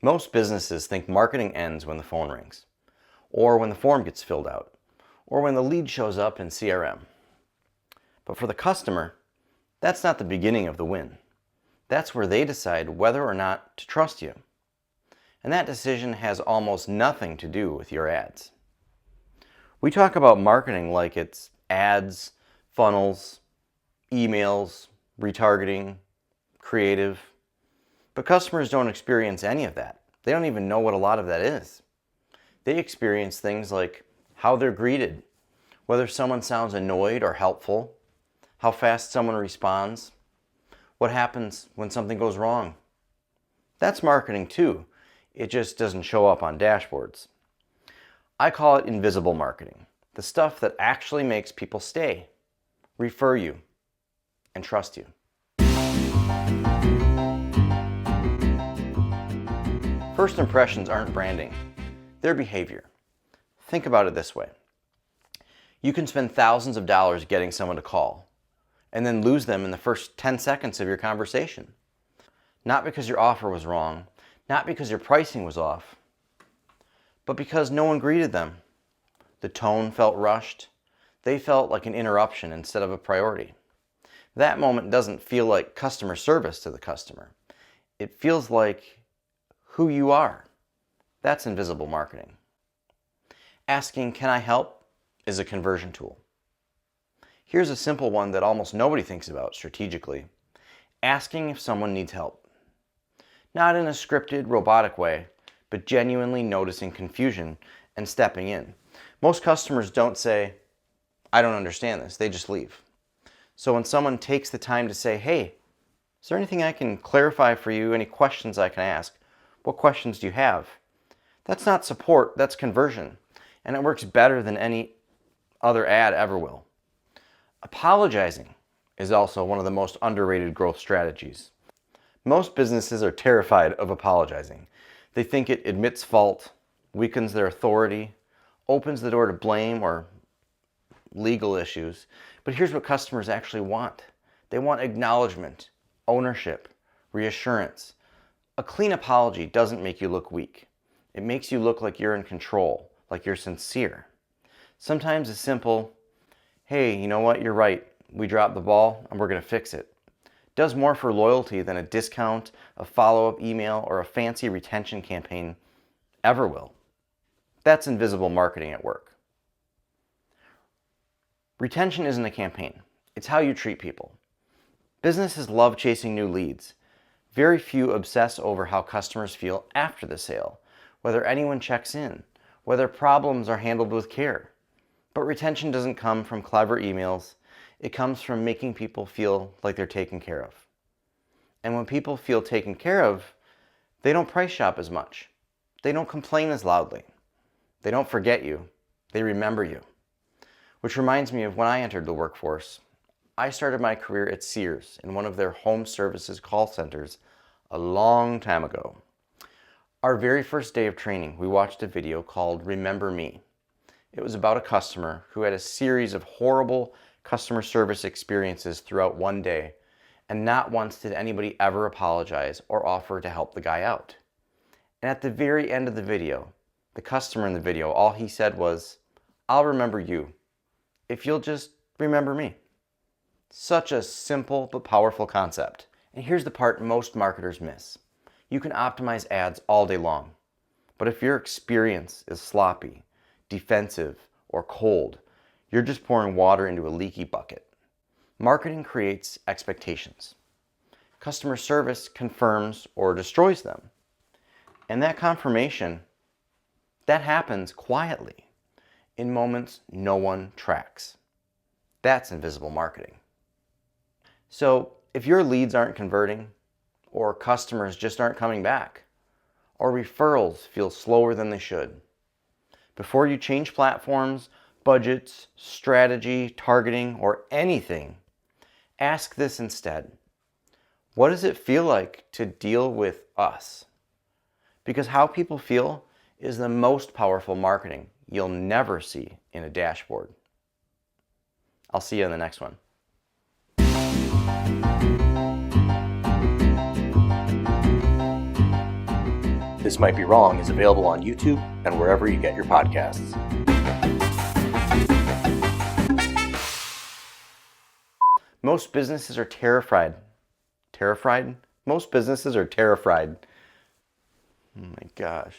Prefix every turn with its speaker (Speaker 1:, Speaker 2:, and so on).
Speaker 1: Most businesses think marketing ends when the phone rings, or when the form gets filled out, or when the lead shows up in CRM. But for the customer, that's not the beginning of the win. That's where they decide whether or not to trust you. And that decision has almost nothing to do with your ads. We talk about marketing like it's ads, funnels, emails, retargeting, creative. But customers don't experience any of that. They don't even know what a lot of that is. They experience things like how they're greeted, whether someone sounds annoyed or helpful, how fast someone responds, what happens when something goes wrong. That's marketing too. It just doesn't show up on dashboards. I call it invisible marketing, the stuff that actually makes people stay, refer you, and trust you. First impressions aren't branding, they're behavior. Think about it this way. You can spend thousands of dollars getting someone to call, and then lose them in the first 10 seconds of your conversation. Not because your offer was wrong, not because your pricing was off, but because no one greeted them. The tone felt rushed. They felt like an interruption instead of a priority. That moment doesn't feel like customer service to the customer. It feels like who you are. That's invisible marketing. Asking, "Can I help?" is a conversion tool. Here's a simple one that almost nobody thinks about strategically. Asking if someone needs help. Not in a scripted, robotic way, but genuinely noticing confusion and stepping in. Most customers don't say, "I don't understand this," they just leave. So when someone takes the time to say, "Hey, is there anything I can clarify for you? Any questions I can ask? What questions do you have?" That's not support, that's conversion. And it works better than any other ad ever will. Apologizing is also one of the most underrated growth strategies. Most businesses are terrified of apologizing. They think it admits fault, weakens their authority, opens the door to blame or legal issues. But here's what customers actually want. They want acknowledgement, ownership, reassurance. A clean apology doesn't make you look weak. It makes you look like you're in control, like you're sincere. Sometimes a simple, "Hey, you know what, you're right. We dropped the ball and we're going to fix it," does more for loyalty than a discount, a follow-up email, or a fancy retention campaign ever will. That's invisible marketing at work. Retention isn't a campaign. It's how you treat people. Businesses love chasing new leads. Very few obsess over how customers feel after the sale, whether anyone checks in, whether problems are handled with care. But retention doesn't come from clever emails. It comes from making people feel like they're taken care of. And when people feel taken care of, they don't price shop as much. They don't complain as loudly. They don't forget you. They remember you. Which reminds me of when I entered the workforce. I started my career at Sears in one of their home services call centers a long time ago. Our very first day of training, we watched a video called "Remember Me." It was about a customer who had a series of horrible customer service experiences throughout one day, and not once did anybody ever apologize or offer to help the guy out. And at the very end of the video, the customer in the video, all he said was, "I'll remember you if you'll just remember me." Such a simple but powerful concept. And here's the part most marketers miss. You can optimize ads all day long, but if your experience is sloppy, defensive, or cold, you're just pouring water into a leaky bucket. Marketing creates expectations. Customer service confirms or destroys them. And that confirmation, that happens quietly, in moments no one tracks. That's invisible marketing. So if your leads aren't converting, or customers just aren't coming back, or referrals feel slower than they should, before you change platforms, budgets, strategy, targeting, or anything, ask this instead. What does it feel like to deal with us? Because how people feel is the most powerful marketing you'll never see in a dashboard. I'll see you in the next one.
Speaker 2: This Might Be Wrong is available on YouTube and wherever you get your podcasts.
Speaker 1: Most businesses are terrified. Terrified? Most businesses are terrified. Oh my gosh.